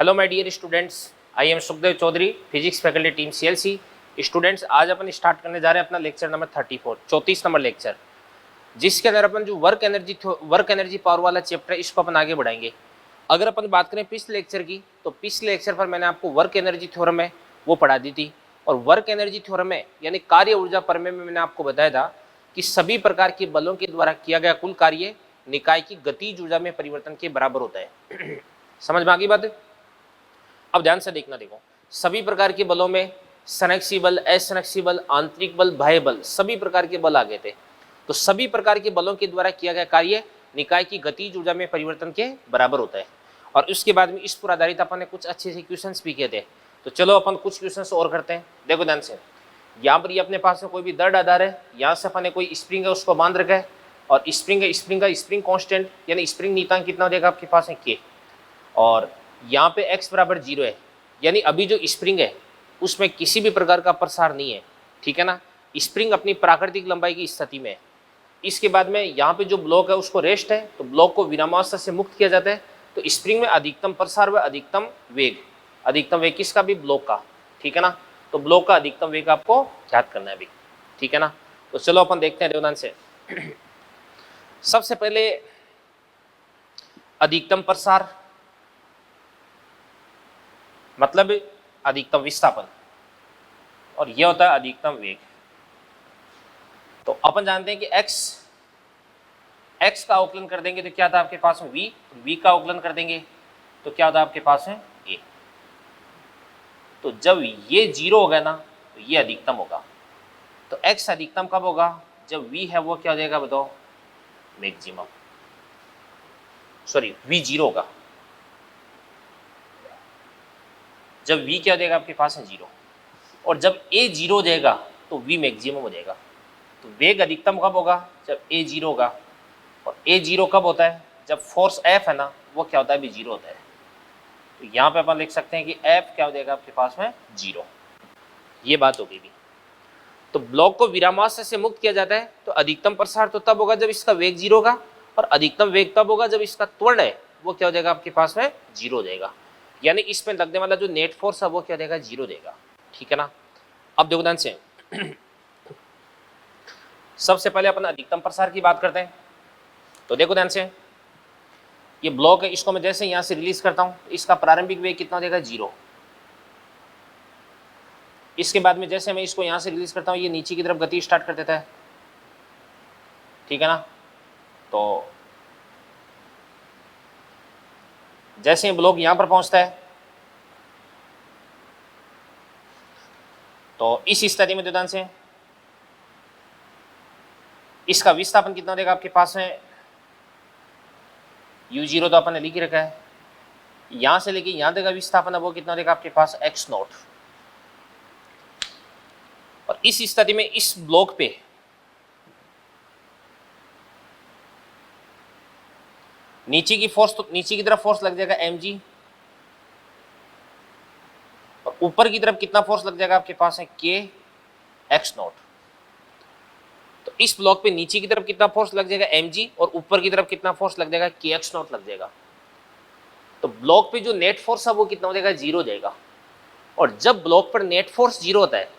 Hello my dear students, I am Sukhdev Chaudhary, physics faculty team CLC. Students, आज अपन start करने जा रहे हैं अपना लेक्चर नंबर 34, 34 नंबर लेक्चर, जिसके अंदर अपन जो वर्क एनर्जी पावर वाला चैप्टर है इसको अपन आगे बढ़ाएंगे। अगर अपन बात करें पिछले लेक्चर की, तो पिछले लेक्चर पर मैंने आपको वर्क एनर्जी थ्योरम है वो पढ़ा दी थी। और वर्क एनर्जी थ्योरम में यानी कार्य ऊर्जा प्रमेय में मैंने आपको बताया था कि सभी प्रकार के बलों के द्वारा किया गया कुल कार्य निकाय की गतिज ऊर्जा में परिवर्तन के बराबर होता है। समझ में आ गई बात? अब ध्यान से देखना, देखो सभी प्रकार के बलों में संरक्षी बल, असंरक्षी बल, आंतरिक बल, बाह्य बल, सभी प्रकार के बल आ गए थे। तो सभी प्रकार के बलों के द्वारा किया गया कार्य निकाय की गतिज ऊर्जा में परिवर्तन के बराबर होता है। और उसके बाद में इस पर आधारित अपन ने कुछ अच्छे से क्वेश्चंस भी किए थे। तो चलो अपन कुछ क्वेश्चंस और करते हैं। देखो ध्यान से, यहाँ पर ये अपने पास में कोई भी दर्द आधार है, यहाँ से अपन ने कोई स्प्रिंग है उसको बांध रखा है, और स्प्रिंग कांस्टेंट यानी स्प्रिंग नीतांक कितना देगा आपके पास है के, और यहाँ पे x बराबर 0 है, यानी अभी जो स्प्रिंग है उसमें किसी भी प्रकार का प्रसार नहीं है, ठीक है ना। स्प्रिंग अपनी प्राकृतिक लंबाई की स्थिति में है। इसके बाद में यहाँ पे जो ब्लॉक है उसको रेस्ट है, तो ब्लॉक को विरामावस्था से मुक्त किया जाता है। तो स्प्रिंग में अधिकतम प्रसार व अधिकतम वेग किसका भी, ब्लॉक का, ठीक है ना। तो ब्लॉक का अधिकतम वेग आपको याद करना है अभी, ठीक है ना। तो चलो अपन देखते हैं देवदान से। सबसे पहले अधिकतम प्रसार मतलब अधिकतम विस्थापन, और यह होता है अधिकतम वेग। तो अपन जानते हैं कि x का अवकलन कर देंगे तो क्या था आपके पास में v का अवकलन कर देंगे तो क्या होता आपके पास है a। तो जब ये 0 हो गया ना तो ये अधिकतम होगा। तो x अधिकतम कब होगा? जब v है वो क्या हो जाएगा बताओ, मैक्सिमम, सॉरी v 0 होगा। जब v क्या हो जाएगा आपके पास है 0, और जब a 0 हो जाएगा तो v मैक्सिमम हो जाएगा। तो वेग अधिकतम कब होगा? जब a 0 होगा। और a 0 कब होता है? जब फोर्स F है ना वो क्या होता है, भी 0 होता है। तो यहाँ पे अपन लिख सकते हैं कि F क्या हो जाएगा आपके पास में 0। ये बात हो गई भी। तो ब्लॉक को विरामावस्था से मुक्त किया जाता है। तो अधिकतम प्रसार तो तब होगा जब इसका वेग 0 होगा, और अधिकतम वेग तब होगा जब इसका त्वरण है वो क्या हो जाएगा आपके पास में 0 हो जाएगा। यानी इसमें लगने वाला जो नेट फोर्स है वो क्या देगा, 0 देगा, ठीक है ना। अब देखो ध्यान से, सबसे पहले अपन अधिकतम प्रसार की बात करते हैं। तो देखो ध्यान से, ये ब्लॉक है, इसको मैं जैसे यहां से रिलीज करता हूं, इसका प्रारंभिक वेग कितना देगा 0। इसके बाद में जैसे मैं इसको यहां से रिलीज करता हूं, ये नीचे की तरफ गति स्टार्ट कर देता है, ठीक है ना। तो जैसे ही ब्लॉक यहां पर पहुंचता है तो इस स्थिति में ध्यान से इसका विस्थापन कितना देगा आपके पास है u0, तो अपन ने लिख रखा है। यहां से लेके यहां देगा विस्थापन है वो कितना देगा आपके पास x0। और इस स्थिति में इस ब्लॉक पे नीचे की फोर्स, तो नीचे की तरफ फोर्स लग जाएगा mg, और ऊपर की तरफ कितना फोर्स लग जाएगा आपके पास है k x0। तो इस ब्लॉक पे नीचे की तरफ कितना फोर्स लग जाएगा mg, और ऊपर की तरफ कितना फोर्स लग जाएगा k x0 लग जाएगा। तो ब्लॉक पे जो नेट फोर्स है वो कितना हो जाएगा 0 हो जाएगा। और जब ब्लॉक पर नेट फोर्स 0 होता है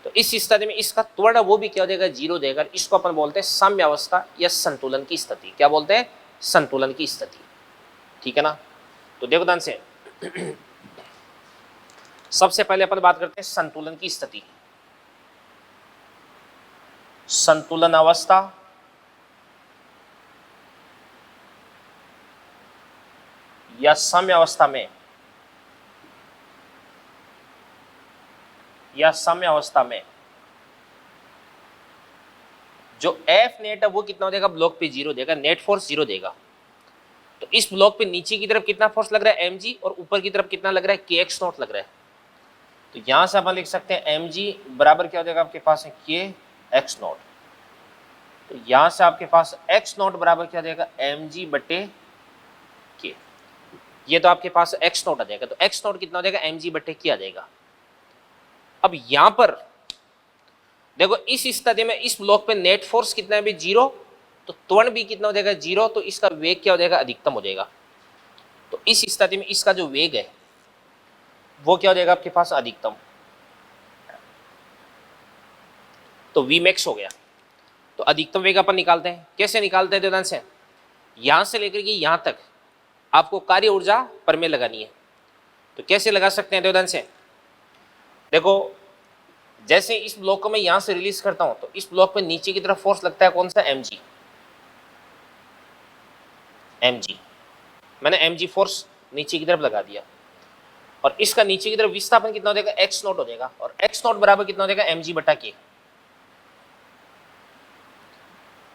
तो इस स्थिति में इसका त्वरण वो भी क्या हो जाएगा 0 हो जाएगा। इसको अपन बोलते हैं साम्यावस्था या संतुलन की स्थिति। क्या बोलते हैं? संतुलन की स्थिति, ठीक है ना। तो देखो ध्यान से, सबसे पहले अपन बात करते हैं संतुलन की स्थिति। संतुलन अवस्था या साम्यावस्था में जो F नेट है वो कितना हो जाएगा, ब्लॉक पे 0 देगा, नेट फोर्स 0 देगा। तो इस ब्लॉक पे नीचे की तरफ कितना फोर्स लग रहा है mg, और ऊपर की तरफ कितना लग रहा है k x0 लग रहा है। तो यहां से अपन लिख सकते हैं mg बराबर क्या हो जाएगा आपके पास है k x0। तो यहां से आपके पास x0 बराबर क्या हो जाएगा mg बटे k। ये तो आपके पास x0 आ जाएगा। तो x0 कितना हो जाएगा mg बटे k आ जाएगा। अब यहां पर देखो इस स्थिति में इस ब्लॉक पे नेट फोर्स कितना है भी 0, तो त्वरण भी कितना हो जाएगा 0, तो इसका वेग क्या हो जाएगा, अधिकतम हो जाएगा। तो इस स्थिति में इसका जो वेग है वो क्या हो जाएगा आपके पास अधिकतम, तो वी मैक्स हो गया। तो अधिकतम वेग अपन निकालते हैं, कैसे निकालते हैं देवदान से, यहां से लेकर के यहां तक आपको कार्य ऊर्जा प्रमेय लगानी है। तो कैसे लगा सकते हैं देवदान से, देखो जैसे इस ब्लॉक को मैं यहां से रिलीज करता हूं तो इस ब्लॉक पे नीचे की तरफ फोर्स लगता है कौन सा, mg। mg मैंने mg फोर्स नीचे की तरफ लगा दिया, और इसका नीचे की तरफ विस्थापन कितना हो जाएगा, x नॉट हो जाएगा, और x नॉट बराबर कितना हो जाएगा, mg बटा k।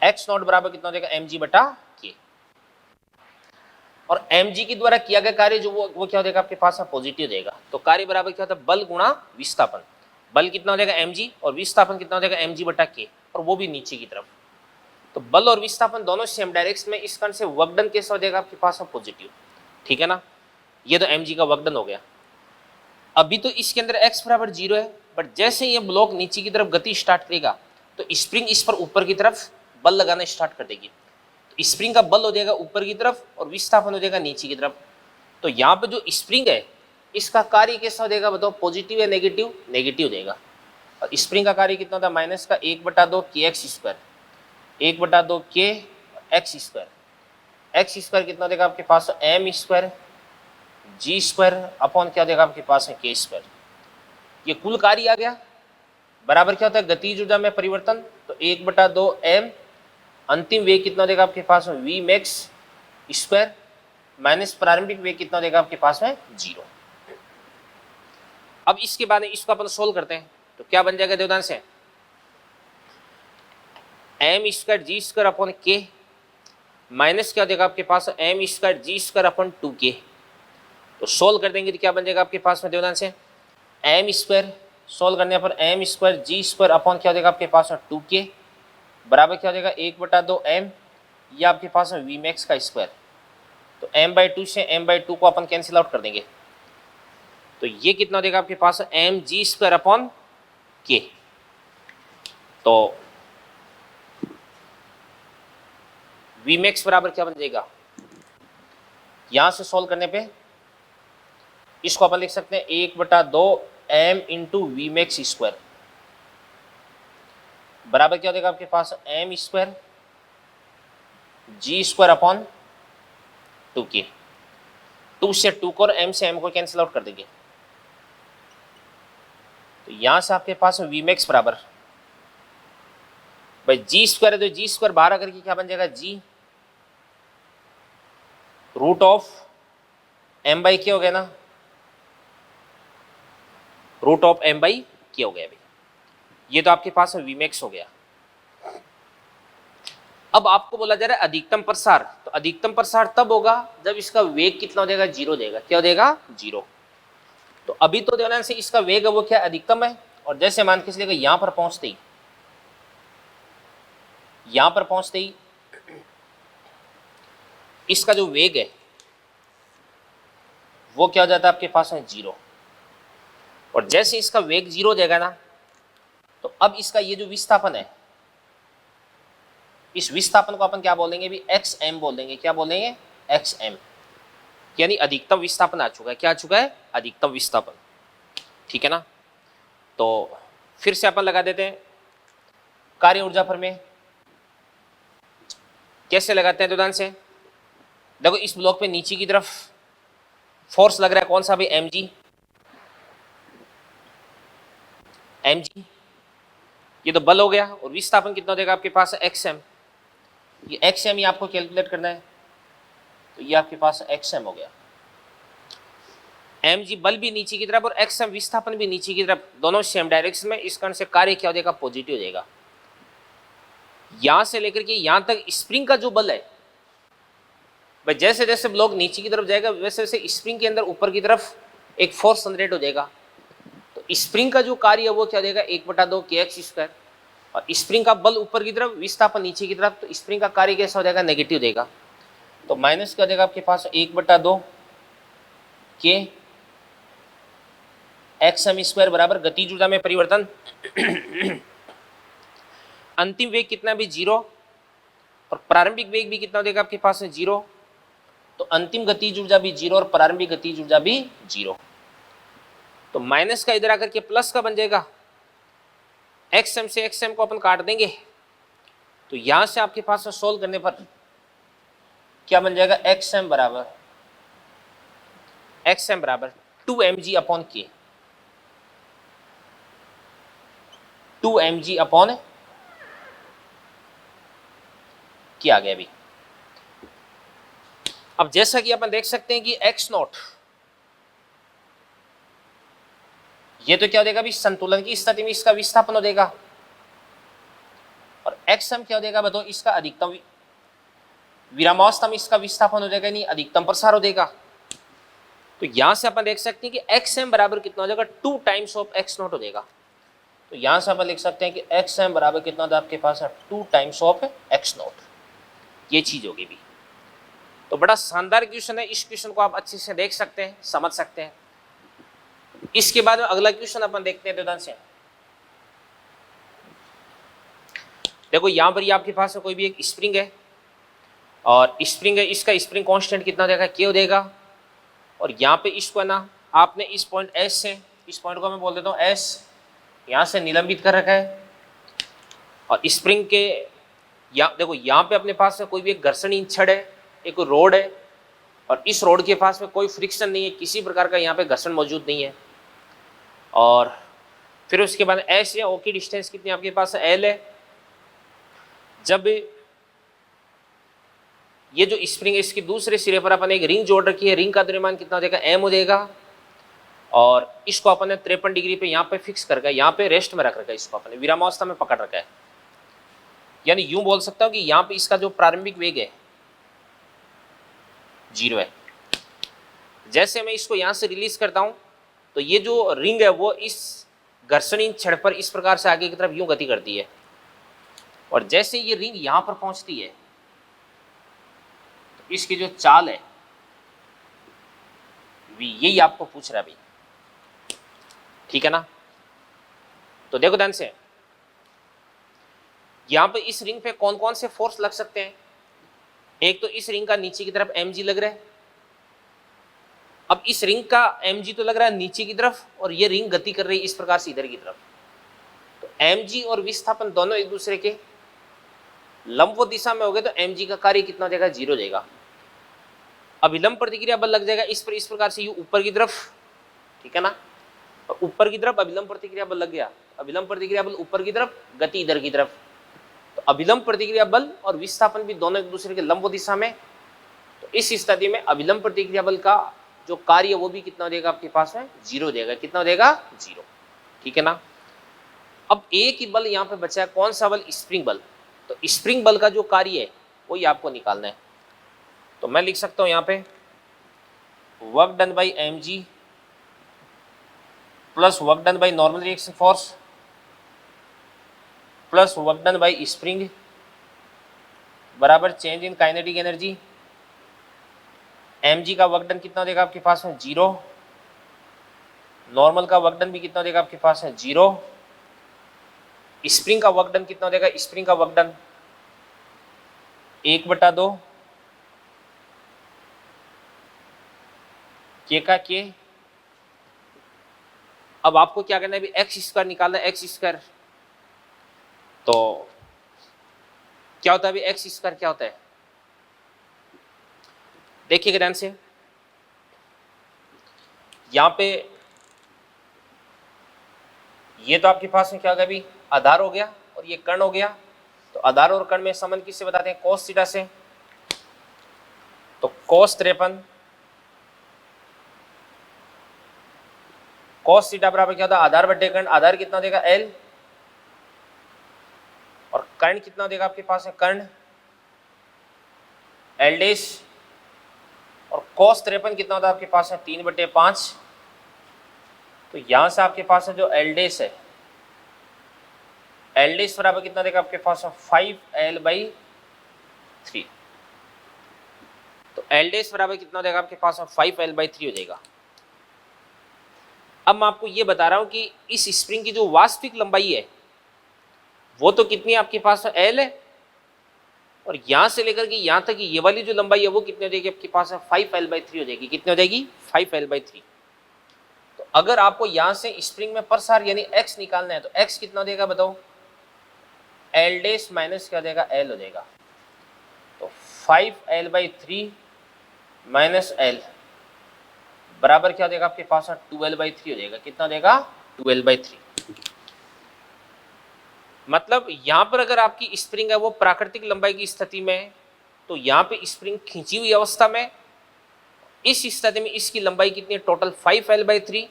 x नॉट बराबर कितना हो जाएगा, mg बटा k। और mg के द्वारा किया गया कार्य जो वो क्या हो जाएगा आपके पास पॉजिटिव देगा। तो कार्य बराबर क्या होता है, बल गुणा विस्थापन। बल कितना हो जाएगा mg और विस्थापन कितना हो जाएगा mg बटा k, और वो भी नीचे की तरफ। तो बल और विस्थापन दोनों सेम डायरेक्शन में, इस कारण से वर्क डन कैसा हो जाएगा आपके पास पॉजिटिव, ठीक है ना। ये तो mg का वर्क डन हो गया। अभी तो इसके अंदर x बराबर 0 है, बट जैसे ये ब्लॉक नीचे की तरफ गति स्टार्ट करेगा तो स्प्रिंग इस पर ऊपर की तरफ बल लगाना स्टार्ट कर देगी। तो स्प्रिंग का बल हो जाएगा ऊपर की तरफ और विस्थापन हो जाएगा नीचे की तरफ। तो यहाँ पे जो स्प्रिंग है इसका कार्य कैसा हो जाएगा बताओ, पॉजिटिव या नेगेटिव, नेगेटिव देगा। और स्प्रिंग का कार्य कितना था, माइनस का 1/2 kx square, 1/2 k x square. x square कितना देगा आपके पास, m square g square upon क्या देगा आपके पास है, k स्क्वायर। ये कुल कार्य आ गया, बराबर क्या होता है गतिज ऊर्जा में परिवर्तन, तो 1/2 m, अंतिम वेग कितना देगा आपके पास में v मैक्स स्क्वायर, माइनस प्रारंभिक वेग कितना देगा आपके पास में 0। अब इसके बाद इसको अपन सोल्व करते हैं, तो क्या बन जाएगा देवदान से, m square g square upon k minus क्या देगा आपके पास m square g square upon 2k। तो सोल्व कर देंगे तो क्या बन जाएगा आपके पास में देवदान से, m स्क्वायर, सोल्व करने पर m square g square upon क्या देगा आपके पास में 2k बराबर क्या हो जाएगा 1/2 m, ये आपके पास है v मैक्स का स्क्वायर। तो m/2 से m/2 को अपन कैंसिल आउट कर देंगे, तो ये कितना देगा आपके पास mg स्क्वायर अपॉन k। तो v मैक्स बराबर क्या बन जाएगा, यहां से सॉल्व करने पे इसको अपन लिख सकते हैं 1/2 m into v max square बराबर क्या हो जाएगा आपके पास m square g square upon 2k। 2 से 2 को और m से m को कैंसिल आउट कर देंगे, तो यहां से आपके पास v मैक्स बराबर भाई g स्क्वायर है, तो g स्क्वायर बाहर आकर के क्या बन जाएगा, g root of m by k हो गया ना, root of m by k हो गया भाई। ये तो आपके पास v मैक्स हो गया। अब आपको बोला जा रहा है अधिकतम प्रसार, तो अधिकतम प्रसार तब होगा जब इसका वेग कितना हो जाएगा, 0 देगा। क्या हो जाएगा, 0। तो अभी तो ध्यान से इसका वेग है वो क्या अधिकतम है, और जैसे मान के चलिएगा यहां पर पहुंचते ही इसका जो वेग है वो क्या हो जाता है आपके पास है 0। और जैसे इसका वेग 0 हो जाएगा ना, तो अब इसका ये जो विस्थापन है, इस विस्थापन को अपन क्या बोलेंगे भी, xm बोल देंगे। क्या बोलेंगे, xm, यानी अधिकतम विस्थापन आ चुका है। क्या आ चुका है, अधिकतम विस्थापन, ठीक है ना। तो फिर से अपन लगा देते हैं कार्य ऊर्जा प्रमेय। कैसे लगाते हैं, ध्यान से देखो, इस ब्लॉक पे नीचे की तरफ फोर्स लग रहा है कौन सा भाई, mg, ये तो बल हो गया, और विस्थापन कितना देगा आपके पास xm। ये xm ही आपको कैलकुलेट करना है, तो ये आपके पास xm हो गया। mg बल भी नीचे की तरफ और xm विस्थापन भी नीचे की तरफ, दोनों सेम डायरेक्शन में, इस कारण से कार्य क्या हो जाएगा, पॉजिटिव हो जाएगा। यहां से लेकर के यहां तक स्प्रिंग का जो बल है भाई, जैसे जैसे ब्लॉक नीचे की तरफ जाएगा वैसे वैसे स्प्रिंग के अंदर ऊपर की तरफ एक फोर्स जनरेट हो जाएगा। तो स्प्रिंग का जो कार्य है वो क्या हो जाएगा, 1/2 kx स्क्वायर, और स्प्रिंग का बल ऊपर की तरफ, विस्थापन नीचे की तरफ, तो स्प्रिंग का कार्य कैसा हो जाएगा, नेगेटिव देगा। तो माइनस क्या देगा आपके पास 1/2 k xm स्क्वायर बराबर गतिज ऊर्जा में परिवर्तन अंतिम वेग कितना भी 0 और प्रारंभिक वेग भी कितना देगा आपके पास है 0। तो अंतिम गतिज ऊर्जा भी 0 और प्रारंभिक गतिज ऊर्जा भी 0। तो माइनस का इधर आकर के प्लस का बन जाएगा, एक्स एम से एक्स एम को अपन काट देंगे, तो यहां से आपके पास सोल्व करने पर क्या बन जाएगा, एक्स एम बराबर 2 mg अपॉन के, 2 mg अपॉन के आ गया अभी। अब जैसा कि अपन देख सकते हैं कि एक्स नॉट ये तो क्या हो देगा अभी, संतुलन की स्थिति में इसका विस्थापन हो देगा, और एक्स एम क्या हो देगा बताओ, इसका अधिकतम विरामावस्था में इसका विस्थापन हो जाएगा, नहीं अधिकतम प्रसार हो देगा। तो यहां से अपन देख सकते हैं कि एक्स एम बराबर कितना हो जाएगा, 2 टाइम्स ऑफ एक्स नॉट हो जाएगा। तो यहां से अपन लिख सकते हैं कि एक्स एम बराबर कितना होता है आपके पास, 2 टाइम्स ऑफ एक्स नॉट, ये चीज होगी भी। तो बड़ा शानदार क्वेश्चन है, इस क्वेश्चन को आप अच्छे से देख सकते हैं, समझ सकते हैं। इसके बाद में अगला क्वेश्चन अपन देखते हैं ध्यान से। देखो यहां पर ये आपके पास कोई भी एक स्प्रिंग है, और स्प्रिंग है, इसका स्प्रिंग कांस्टेंट कितना हो जाएगा, के हो देगा, और यहाँ पे इसको ना आपने इस पॉइंट एस से, इस पॉइंट को मैं बोल देता हूँ एस, यहाँ से निलंबित कर रखा है, और स्प्रिंग के देखो यहाँ पे अपने पास कोई भी एक घर्षण छड़ है, एक रोड है, और इस रोड के पास में कोई फ्रिक्शन नहीं है, किसी प्रकार का यहाँ पे घर्षण मौजूद नहीं है। और फिर उसके बाद एस या ओ की डिस्टेंस कितनी आपके पास एल है। जब ये जो स्प्रिंग है इसके दूसरे सिरे पर अपन एक रिंग जोड़ रखी है, रिंग का द्रव्यमान कितना हो जाएगा, एम हो जाएगा, और इसको अपन ने 53 डिग्री पे यहाँ पे फिक्स करके यहाँ पे रेस्ट में रख रखा है, इसको अपन ने विरामावस्था में पकड़ रखा है। यानी यूं बोल सकता हूँ कि यहाँ पे इसका जो प्रारंभिक वेग है 0 है। जैसे मैं इसको यहाँ से रिलीज करता हूँ तो ये जो रिंग है वो इस घर्षणी छड़ पर इस प्रकार से आगे की तरफ यूं गति करती है, और जैसे ये रिंग यहाँ पर पहुंचती है तो इसकी जो चाल है यही आपको पूछ रहा है भाई, ठीक है ना। तो देखो ध्यान से, यहां पे इस रिंग पे कौन कौन से फोर्स लग सकते हैं। एक तो इस रिंग का नीचे की तरफ mg लग रहा है। अब इस रिंग का mg तो लग रहा है नीचे की तरफ, और ये रिंग गति कर रही है इस प्रकार से इधर की तरफ। तो mg और विस्थापन दोनों एक दूसरे के लंबवत दिशा में हो गए, तो mg का कार्य कितना हो जाएगा, 0 हो जाएगा। अभिलंब प्रतिक्रिया बल लग जाएगा इस प्रकार से, यू ऊपर की तरफ, ठीक है ना, और ऊपर की तरफ अभिलंब प्रतिक्रिया बल लग गया, अभिलंब प्रतिक्रिया बल ऊपर की तरफ, गति इधर की तरफ। तो अभिलंब प्रतिक्रिया बल और विस्थापन भी दोनों एक दूसरे के लंबवत दिशा में। तो इस स्थिति में अभिलंब प्रतिक्रिया बल का जो कार्य वो भी कितना हो जाएगा आपके पास में, 0 हो जाएगा। कितना हो जाएगा, 0, ठीक है ना। अब एक ही बल यहाँ पे बचा है, कौन सा बल, स्प्रिंग बल। तो स्प्रिंग बल का जो कार्य है वही आपको निकालना है। तो मैं लिख सकता हूं यहाँ पे work done by mg plus work done by normal reaction force plus work done by spring बराबर change in kinetic energy. mg का वर्क डन कितना देगा आपके पास में, 0। नॉर्मल का वर्क डन भी कितना देगा आपके पास में, 0। स्प्रिंग का वर्क डन कितना देगा, स्प्रिंग का वर्क डन 1/2 के का के। अब आपको क्या करना है, अभी एक्स स्क्वायर निकालना है, एक्स स्क्वायर। तो क्या होता है अभी एक्स स्क्वायर क्या होता है, देखिएगा ध्यान से। यहां पे ये तो आपके पास में क्या होगा, अभी आधार हो गया और ये कर्ण हो गया। तो आधार और कर्ण में संबंध किससे बताते हैं, cos थीटा से। तो cos 53 cos थीटा बराबर क्या होता है, आधार बटे कर्ण। आधार कितना देगा, L, और कर्ण कितना देगा आपके पास है, कर्ण L डैश। और cos 53 कितना होता है आपके पास है, 3/5। तो यहां से आपके पास है जो L डैश है, L डैश बराबर कितना देगा आपके पास है, 5L/3। तो L डैश बराबर कितना देगा आपके पास है, 5L/3 हो जाएगा। अब मैं आपको ये बता रहा हूं कि इस स्प्रिंग की जो वास्तविक लंबाई है वो तो कितनी आपके पास है, L है, और यहां से लेकर के यहां तक ये वाली जो लंबाई है वो कितनी हो जाएगी आपके पास है, 5L/3 हो जाएगी। कितनी हो जाएगी, 5L/3। तो अगर आपको यहां से स्प्रिंग में प्रसार यानी x निकालना है तो x कितना देगा बताओ, एल डेस माइनस क्या देगा, एल हो जाएगा। तो 5L/3 माइनस एल बराबर क्या देगा आपके पास, 12/3 हो जाएगा। कितना देगा, 12/3। मतलब यहां पर अगर आपकी स्प्रिंग है वो प्राकृतिक लंबाई की स्थिति में है, तो यहां पे स्प्रिंग खींची हुई अवस्था में, इस स्थिति में इसकी लंबाई कितनी है, टोटल 5L/3।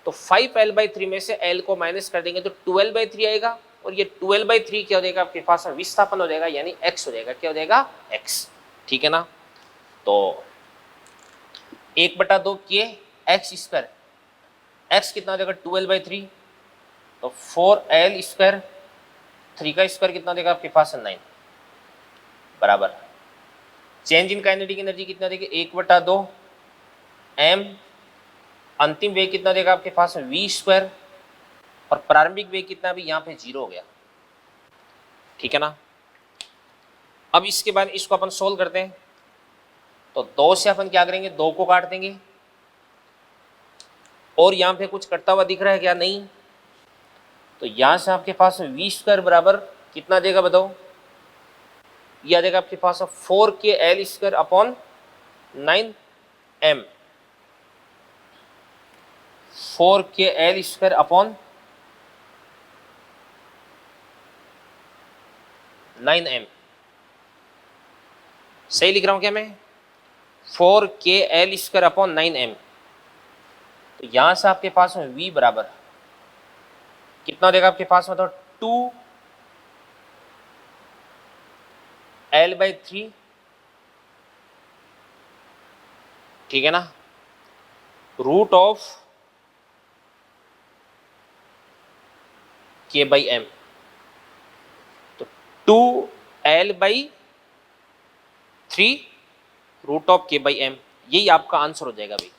तो 5L/3 में से L को माइनस कर देंगे तो 12/3 आएगा, और ये 12/3 क्या हो जाएगा आपके पास, विस्थापन हो जाएगा यानी x हो जाएगा। क्या हो जाएगा, x। ठीक है ना। तो 1/2 किए x², x कितना हो जाएगा 12/3, तो 4L², 3 का स्क्वायर कितना देगा आपके पास, 9 बराबर। चेंज इन काइनेटिक एनर्जी कितना देगा, 1/2 m, अंतिम वेग कितना देगा आपके पास, v², और प्रारंभिक वेग कितना भी यहाँ पे 0 हो गया। ठीक है ना। अब इसके बाद इसको अपन सोल्व करते हैं। तो 2 से अपन क्या करेंगे, 2 को काट देंगे, और यहाँ पे कुछ कटता हुआ दिख रहा है क्या, नहीं। तो यहाँ से आपके पास v² बराबर कितना देगा बताओ, यह आ जाएगा आपके पास 4kL² upon 9m, 4kL² upon 9m। सही लिख रहा हूं क्या मैं, 4kL² अपॉन 9m। तो यहां से आपके पास में v बराबर कितना देगा आपके पास, मतलब 2L/3। ठीक है ना, रूट ऑफ k/m। तो 2L/3 रूट ऑफ k/m, यही आपका आंसर हो जाएगा भाई।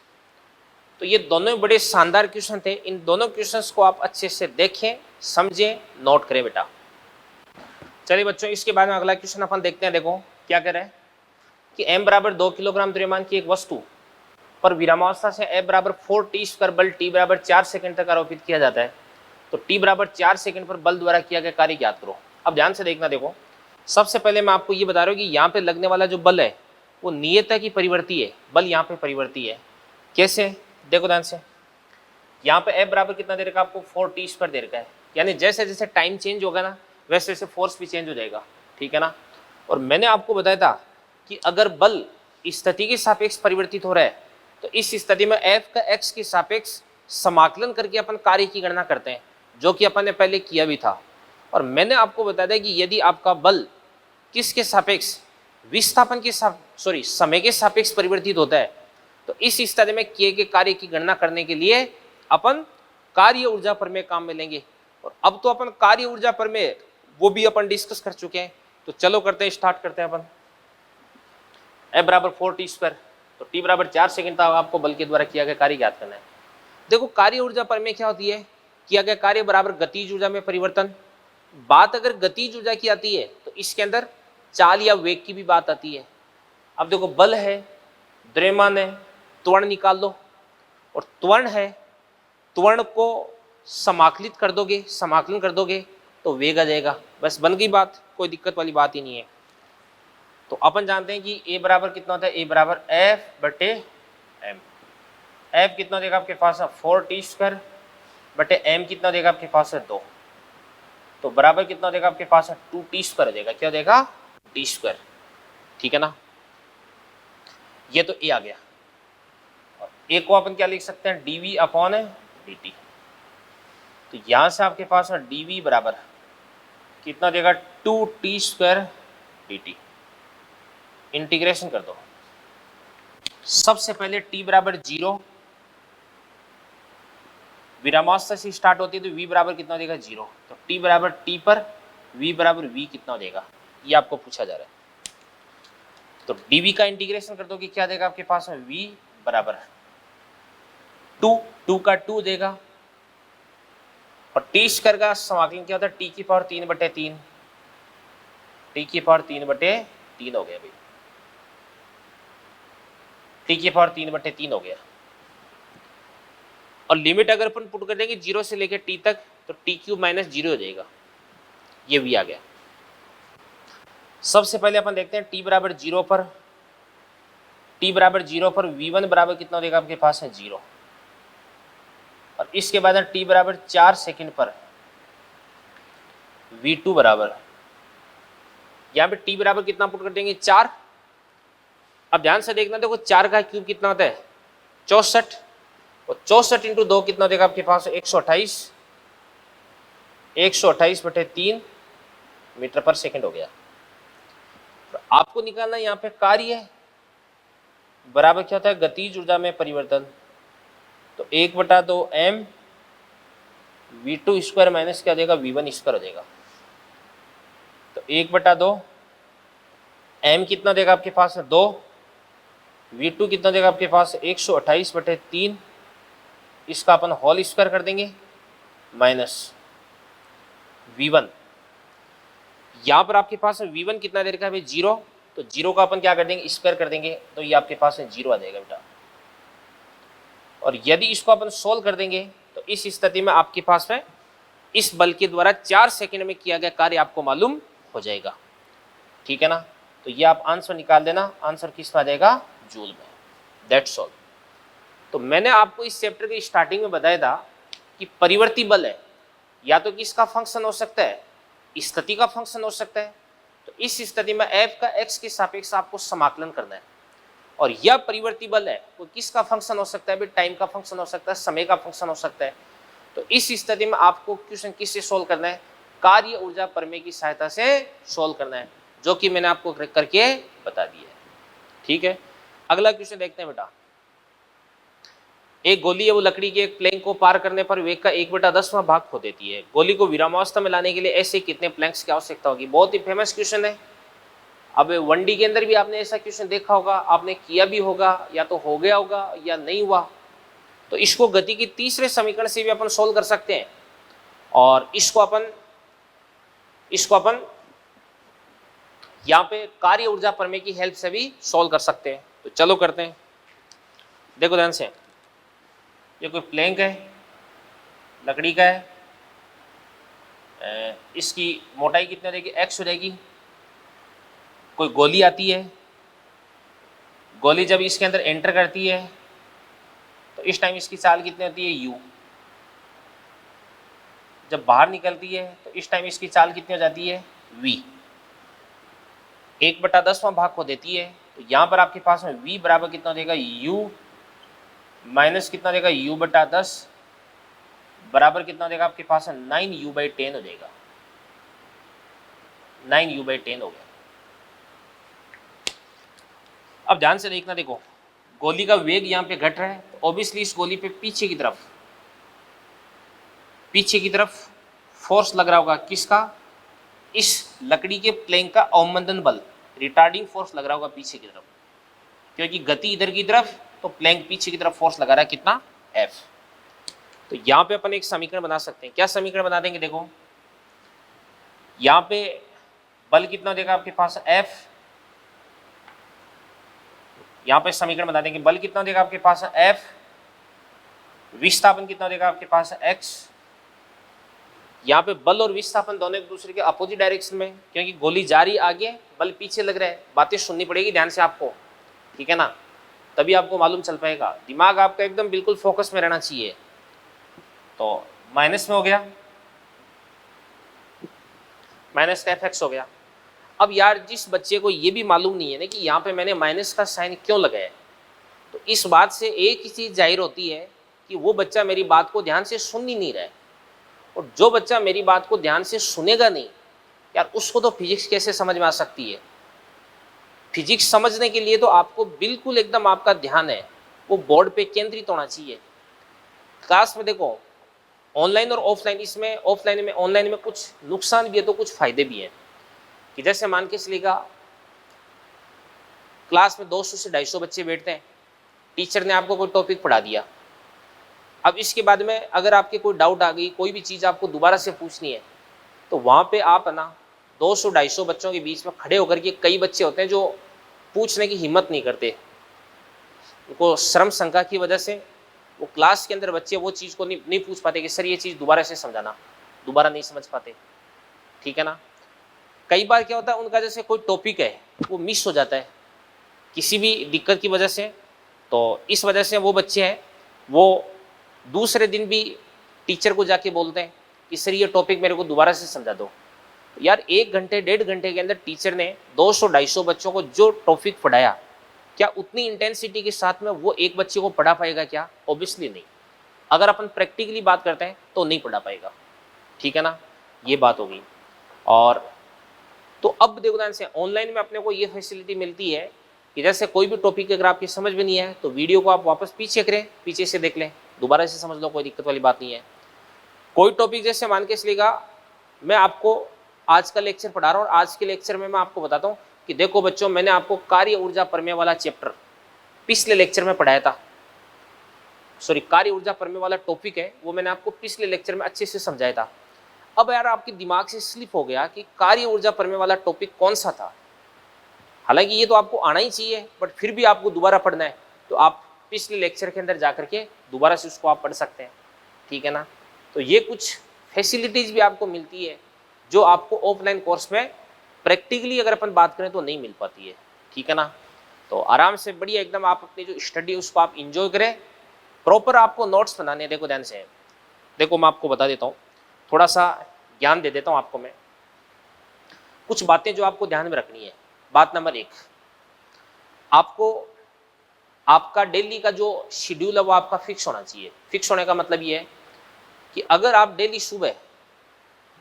तो ये दोनों बड़े शानदार क्वेश्चन थे। इन दोनों क्वेश्चंस को आप अच्छे से देखें, समझें, नोट करें बेटा। चलिए बच्चों, इसके बाद में अगला क्वेश्चन अपन देखते हैं। देखो क्या कह रहा है कि m बराबर 2 किलोग्राम द्रव्यमान की एक वस्तु पर विरामावस्था से F बराबर 4t² बल t बराबर 4 सेकंड तक आरोपित किया जाता है। तो t बराबर 4 सेकंड पर बल द्वारा किया गया कार्य ज्ञात करो। अब ध्यान से देखना। देखो सबसे पहले मैं आपको ये बता रहा हूँ कि यहाँ पे लगने वाला जो बल है वो नियत की परिवर्ती है, बल यहाँ पे परिवर्ती है। कैसे, देखो ध्यान से। यहाँ पे F बराबर कितना दे रखा है आपको, 4t² दे रखा है, यानी जैसे जैसे टाइम चेंज होगा ना वैसे वैसे फोर्स भी चेंज हो जाएगा। ठीक है ना। और मैंने आपको बताया था कि अगर बल स्थिति के सापेक्ष परिवर्तित हो रहा है तो इस स्थिति में F का x के सापेक्ष समाकलन करके अपन कार्य की गणना करते हैं, जो कि अपन ने पहले किया भी था। और मैंने आपको बताया था कि यदि आपका बल किसके सापेक्ष, विस्थापन के समय के सापेक्ष परिवर्तित होता है तो इस स्थिति में किए गए कार्य की गणना करने के लिए अपन कार्य ऊर्जा प्रमेय काम में लेंगे। और अब तो अपन कार्य ऊर्जा प्रमेय वो भी अपन डिस्कस कर चुके हैं। तो चलो करते हैं, स्टार्ट करते हैं अपन। F बराबर 4t², तो t बराबर 4 सेकंड तक आपको बल के द्वारा किया गया कार्य ज्ञात करना है। देखो कार्य ऊर्जा प्रमेय क्या होती है, किया गया कार्य बराबर गतिज ऊर्जा में परिवर्तन। बात अगर गतिज ऊर्जा की आती है तो इसके अंदर चाल या वेग की भी बात आती है। अब देखो बल है, द्रव्यमान है, त्वरण निकाल लो, और त्वरण है, त्वरण को समाकलित कर दोगे, समाकलन कर दोगे तो वेग आ जाएगा। बस बन गई बात, कोई दिक्कत वाली बात ही नहीं है। तो अपन जानते हैं कि A बराबर कितना होता है, A बराबर F/m। F कितना देगा आपके पास, 4t² बटे m कितना देगा आपके पास है 2, तो बराबर कितना देगा आपके पास है 2t² देगा। क्या देगा, t²। ठीक है ना। ये तो A आ गया। और A को अपन क्या लिख सकते हैं, dv/dt। तो यहां से आपके पास है dv बराबर कितना देगा, 2t² dt। इंटीग्रेशन कर दो। सबसे पहले t बराबर 0, विरामावस्था से स्टार्ट होती है तो v बराबर कितना देगा 0। तो t बराबर t पर v बराबर v कितना देगा, ये आपको पूछा जा रहा है। तो dv का इंटीग्रेशन कर दो कि क्या देगा आपके पास में, v बराबर 2 का 2 देगा, और t² का समाकलन क्या होता है, t की पावर 3/3, t की पावर 3/3 हो गया भाई, t की पावर 3/3 हो गया। और लिमिट अगर अपन पुट कर देंगे 0 से लेकर t तक, तो t³ माइनस 0 हो जाएगा, ये v आ गया। सबसे पहले अपन देखते हैं t बराबर 0 पर, t बराबर 0 पर v1 बराबर कितना देगा आपके पास है 0, और इसके बाद t बराबर 4 सेकंड पर v2 बराबर, यहाँ पे t बराबर कितना पुट कर देंगे 4। अब ध्यान से देखना, देखो 4 का क्यूब कितना होता है 64, और 64 इंटू 2 कितना देगा आपके पास 128, 128/3 मीटर पर सेकंड हो गया। तो आपको निकालना यहाँ पे कार्य बराबर क्या होता है गतिज ऊर्जा में परिवर्तन, तो 1/2 m v2 स्क्वायर माइनस क्या देगा v1 स्क्वायर हो जाएगा। तो 1/2 m कितना देगा आपके पास 2, v2 कितना देगा आपके पास 128/3, इसका अपन होल स्क्वायर कर देंगे माइनस v1, यहाँ पर आपके पास v1 कितना दे रखा है भाई 0, तो 0 का अपन क्या कर देंगे स्क्वायर कर देंगे, तो ये आपके पास 0 आ जाएगा बेटा। और यदि इसको अपन सोल्व कर देंगे तो इस स्थिति में आपके पास में इस बल के द्वारा 4 सेकंड में किया गया कार्य आपको मालूम हो जाएगा, ठीक है ना। तो ये आप आंसर निकाल देना, आंसर किस में आ जाएगा जूल में, दैट्स ऑल। तो मैंने आपको इस चैप्टर के स्टार्टिंग में बताया था कि परिवर्ती बल है, या तो किसका फंक्शन हो सकता है स्थिति का फंक्शन हो सकता है, तो इस स्थिति में f का x के सापेक्ष आपको समाकलन करना है। और यह परिवर्ती बल है वो किसका फंक्शन हो सकता है भाई टाइम का फंक्शन हो सकता है, समय का फंक्शन हो सकता है। तो इस स्थिति में आपको क्वेश्चन किससे सोल्व करना है कार्य ऊर्जा प्रमेय की सहायता से सोल्व करना है, जो कि मैंने आपको करके बता दिया है, ठीक है। अगला क्वेश्चन देखते हैं बेटा। एक गोली है वो लकड़ी के एक प्लैंक को पार करने पर वेग का 1/10वां भाग खो देती है। गोली को विरामावस्था में लाने के लिए ऐसे कितने प्लैंक्स की आवश्यकता होगी। बहुत ही फेमस क्वेश्चन है। अब 1D के अंदर भी आपने ऐसा क्वेश्चन देखा होगा, आपने किया भी होगा, या तो हो गया होगा या नहीं हुआ। तो इसको गति की तीसरे समीकरण से भी अपन सोल्व कर सकते हैं, और इसको अपन यहाँ पे कार्य ऊर्जा प्रमेय की हेल्प से भी सोल्व कर सकते हैं। तो चलो करते हैं। देखो ध्यान से, ये कोई प्लैंक है लकड़ी का है, इसकी मोटाई कितनी हो जाएगी x हो जाएगी। कोई गोली आती है, गोली जब इसके अंदर एंटर करती है तो इस टाइम इसकी चाल कितनी होती है u। जब बाहर निकलती है तो इस टाइम इसकी चाल कितनी हो जाती है v। 1/10वां भाग को देती है, तो यहाँ पर आपके पास में v बराबर कितना देगा u माइनस कितना देगा u/10 बराबर कितना देगा आपके पास 9u/10 हो जाएगा, 9u/10 हो गया। अब ध्यान से देखना, देखो गोली का वेग यहाँ पे घट रहा है, तो ऑब्वियसली इस गोली पे पीछे की तरफ फोर्स लग रहा होगा, किसका इस लकड़ी के प्लैंक का अवमंदन बल रिटार्डिंग फोर्स लग रहा होगा पीछे की तरफ, क्योंकि गति इधर की तरफ तो प्लैंक पीछे की तरफ फोर्स लगा रहा है कितना F। तो यहाँ पे अपन एक समीकरण बना सकते हैं। क्या समीकरण बना देंगे, देखो यहाँ पे बल कितना देगा आपके पास F, यहाँ पे समीकरण बना देंगे बल कितना देगा आपके पास F, विस्थापन कितना देगा आपके पास x। यहाँ पे बल और विस्थापन दोनों एक दूसरे के अपोजिट डायरेक्शन में, क्योंकि गोली जा रही आगे बल पीछे लग रहा है। बातें सुननी पड़ेगी ध्यान से आपको, ठीक है ना, तभी आपको मालूम चल पाएगा। दिमाग आपका एकदम बिल्कुल फोकस में रहना चाहिए। तो माइनस में हो गया, माइनस का fx हो गया। अब यार जिस बच्चे को ये भी मालूम नहीं है ना कि यहाँ पे मैंने माइनस का साइन क्यों लगाया, तो इस बात से एक ही चीज जाहिर होती है कि वो बच्चा मेरी बात को ध्यान से सुन ही नहीं रहा है। और जो बच्चा मेरी बात को ध्यान से सुनेगा नहीं यार, उसको तो फिजिक्स कैसे समझ में आ सकती है। फिजिक्स समझने के लिए तो आपको बिल्कुल एकदम आपका ध्यान है वो बोर्ड पे केंद्रित होना चाहिए। क्लास में देखो ऑनलाइन और ऑफलाइन, इसमें ऑनलाइन में कुछ नुकसान भी है तो कुछ फायदे भी हैं। कि जैसे मान के चलिएगा क्लास में 200 से 250 बच्चे बैठते हैं, टीचर ने आपको कोई टॉपिक पढ़ा दिया। अब इसके बाद में अगर आपके कोई डाउट आ गई, कोई भी चीज़ आपको दोबारा से पूछनी है, तो वहाँ पे आप है ना 200-250 बच्चों के बीच में खड़े होकर के, कई बच्चे होते हैं जो पूछने की हिम्मत नहीं करते, उनको शर्म शंका की वजह से वो क्लास के अंदर बच्चे वो चीज़ को नहीं पूछ पाते कि सर ये चीज़ दोबारा से समझाना, दोबारा नहीं समझ पाते, ठीक है ना। कई बार क्या होता है, उनका जैसे कोई टॉपिक है वो मिस हो जाता है किसी भी दिक्कत की वजह से, तो इस वजह से वो बच्चे हैं वो दूसरे दिन भी टीचर को जाके बोलते हैं कि सर ये टॉपिक मेरे को दोबारा से समझा दो। यार 1 घंटे 1.5 घंटे के अंदर टीचर ने 200-250 बच्चों को जो टॉपिक पढ़ाया, क्या उतनी इंटेंसिटी के साथ में वो एक बच्चे को पढ़ा पाएगा क्या? ऑब्वियसली नहीं। अगर अपन प्रैक्टिकली बात करते हैं तो नहीं पढ़ा पाएगा, ठीक है ना, ये बात होगी। और तो अब देखो ध्यान से, ऑनलाइन में अपने को ये फैसिलिटी मिलती है कि जैसे कोई भी टॉपिक अगर आपकी समझ में नहीं है तो वीडियो को आप वापस पीछे करें, पीछे से देख लें, दोबारा से समझ लो, कोई दिक्कत वाली बात नहीं है। कोई टॉपिक जैसे मान के चलिएगा मैं आपको आज का लेक्चर पढ़ा रहा हूँ और आज के लेक्चर में मैं आपको बताता हूँ कि देखो बच्चों, मैंने आपको कार्य ऊर्जा प्रमेय वाला चैप्टर पिछले लेक्चर में पढ़ाया था, सॉरी कार्य ऊर्जा प्रमेय वाला टॉपिक है वो मैंने आपको पिछले लेक्चर में अच्छे से समझाया था। अब यार आपके दिमाग से स्लिप हो गया कि कार्य ऊर्जा प्रमेय वाला टॉपिक कौन सा था, हालांकि ये तो आपको आना ही चाहिए, बट फिर भी आपको दोबारा पढ़ना है तो आप पिछले लेक्चर के अंदर जाकर के दोबारा से उसको आप पढ़ सकते हैं, ठीक है ना। तो ये कुछ फैसिलिटीज भी आपको मिलती है जो आपको ऑफलाइन कोर्स में प्रैक्टिकली अगर अपन बात करें तो नहीं मिल पाती है, ठीक है ना। तो आराम से बढ़िया एकदम आप अपनी जो स्टडी उसको आप इंजॉय करें, प्रॉपर आपको नोट्स बनाने, देखो ध्यान से, देखो मैं आपको बता देता हूँ, थोड़ा सा ज्ञान दे देता हूँ आपको मैं, कुछ बातें जो आपको ध्यान में रखनी है। बात नंबर 1, आपको आपका डेली का जो शेड्यूल है वो आपका फिक्स होना चाहिए। फिक्स होने का मतलब ये है कि अगर आप डेली सुबह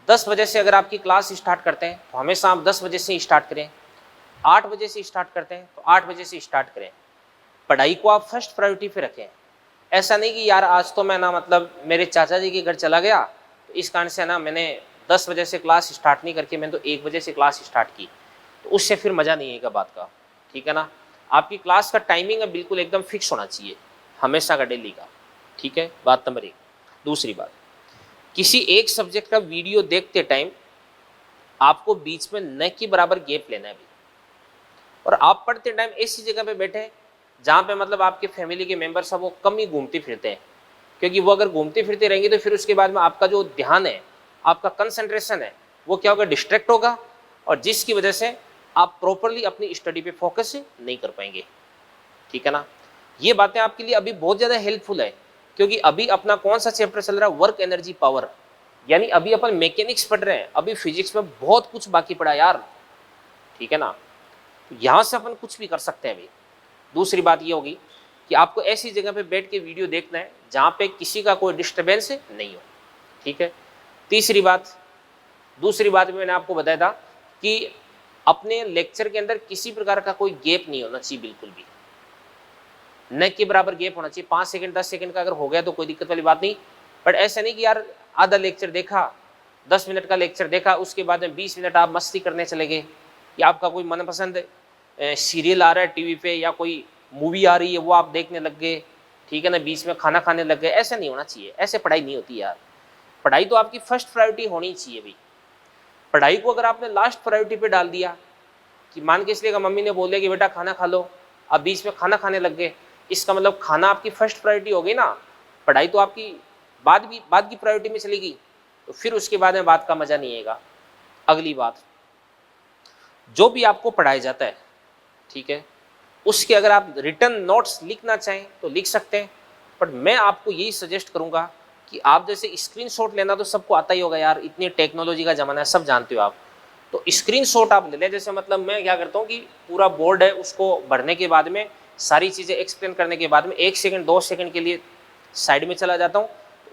10 बजे से अगर आपकी क्लास स्टार्ट करते हैं तो हमेशा आप 10 बजे से स्टार्ट करें, 8 बजे से स्टार्ट करते हैं तो 8 बजे से स्टार्ट करें। पढ़ाई को आप फर्स्ट प्रायोरिटी पे रखें। ऐसा नहीं कि यार आज तो मैं ना मतलब मेरे चाचा जी के घर चला गया तो इस कारण से ना मैंने 10 बजे से क्लास स्टार्ट नहीं करके मैंने तो 1 बजे से क्लास स्टार्ट की, तो उससे फिर मज़ा नहीं आएगा बात का, ठीक है ना। आपकी क्लास का टाइमिंग है बिल्कुल एकदम फिक्स होना चाहिए हमेशा का, डेली का, ठीक है, बात नंबर 1। दूसरी बात, किसी एक सब्जेक्ट का वीडियो देखते टाइम आपको बीच में न के बराबर गैप लेना है भी, और आप पढ़ते टाइम ऐसी जगह पे बैठे जहाँ पे मतलब आपके फैमिली के मेंबर्स हैं वो कम ही घूमते फिरते हैं, क्योंकि वो अगर घूमते फिरते रहेंगे तो फिर उसके बाद में आपका जो ध्यान है, आपका कंसंट्रेशन है, वो क्या होगा, डिस्ट्रैक्ट होगा, और जिसकी वजह से आप प्रॉपरली अपनी स्टडी पे फोकस नहीं कर पाएंगे, ठीक है ना। ये बातें आपके लिए अभी बहुत ज़्यादा हेल्पफुल है, क्योंकि अभी अपना कौन सा चैप्टर चल रहा है, वर्क एनर्जी पावर, यानी अभी अपन मैकेनिक्स पढ़ रहे हैं, अभी फिजिक्स में बहुत कुछ बाकी पड़ा यार, ठीक है ना। तो यहाँ से अपन कुछ भी कर सकते हैं अभी। दूसरी बात ये होगी कि आपको ऐसी जगह पे बैठ के वीडियो देखना है जहाँ पे किसी का कोई डिस्टर्बेंस नहीं हो, ठीक है। दूसरी बात मैंने आपको बताया था कि अपने लेक्चर के अंदर किसी प्रकार का कोई गैप नहीं होना चाहिए, बिल्कुल भी न के बराबर गैप होना चाहिए। 5 सेकंड 10 सेकंड का अगर हो गया तो कोई दिक्कत वाली बात नहीं, बट ऐसा नहीं कि यार आधा लेक्चर देखा, 10 मिनट का लेक्चर देखा, उसके बाद में 20 मिनट आप मस्ती करने चले गए, या आपका कोई मनपसंद सीरियल आ रहा है टीवी पे या कोई मूवी आ रही है वो आप देखने लग गए, ठीक है ना, बीच में खाना खाने लग गए। ऐसा नहीं होना चाहिए, ऐसे पढ़ाई नहीं होती यार। पढ़ाई तो आपकी फर्स्ट प्रायोरिटी होनी चाहिए भाई। पढ़ाई को अगर आपने लास्ट प्रायोरिटी पे डाल दिया कि मान के इसलिए मम्मी ने बोल दिया कि बेटा खाना खा लो, आप बीच में खाना खाने लग गए, इसका मतलब खाना आपकी फर्स्ट प्रायोरिटी हो गई ना, पढ़ाई तो आपकी बाद की प्रायोरिटी में चलेगी, तो फिर उसके बाद में बात का मजा नहीं आएगा। अगली बात, जो भी आपको पढ़ाया जाता है, ठीक है, उसके अगर आप रिटर्न नोट्स लिखना चाहें तो लिख सकते हैं, बट मैं आपको यही सजेस्ट करूंगा कि आप जैसे स्क्रीनशॉट लेना तो सबको आता ही होगा यार, इतनी टेक्नोलॉजी का ज़माना है, सब जानते हो आप, तो स्क्रीनशॉट आप ले लें। जैसे मतलब मैं क्या करता हूँ कि पूरा बोर्ड है उसको भरने के बाद में सारी चीज़ें एक्सप्लेन करने के बाद में 1 सेकंड 2 सेकंड के लिए साइड में चला जाता हूँ,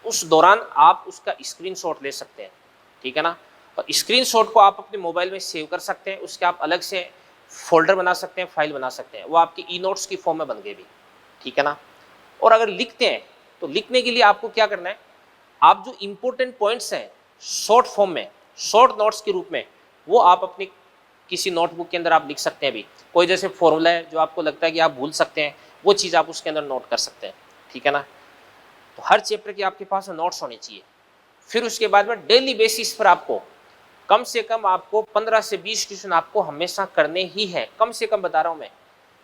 उस दौरान आप उसका स्क्रीनशॉट ले सकते हैं, ठीक है ना। और स्क्रीनशॉट को आप अपने मोबाइल में सेव कर सकते हैं, उसके आप अलग से फोल्डर बना सकते हैं, फाइल बना सकते हैं, वो आपकी ई नोट्स की फॉर्म में बन गए भी, ठीक है ना। और अगर लिखते हैं तो लिखने के लिए आपको क्या करना है, आप जो इंपॉर्टेंट पॉइंट्स हैं शॉर्ट फॉर्म में, शॉर्ट नोट्स के रूप में, वो आप अपनी किसी नोटबुक के अंदर आप लिख सकते हैं भी। कोई जैसे फॉर्मूला है जो आपको लगता है कि आप भूल सकते हैं, वो चीज़ आप उसके अंदर नोट कर सकते हैं, ठीक है ना। तो हर चैप्टर के आपके पास नोट्स होने चाहिए। फिर उसके बाद में डेली बेसिस पर आपको कम से कम आपको 15 से 20 क्वेश्चन आपको हमेशा करने ही है, कम से कम बता रहा हूँ मैं,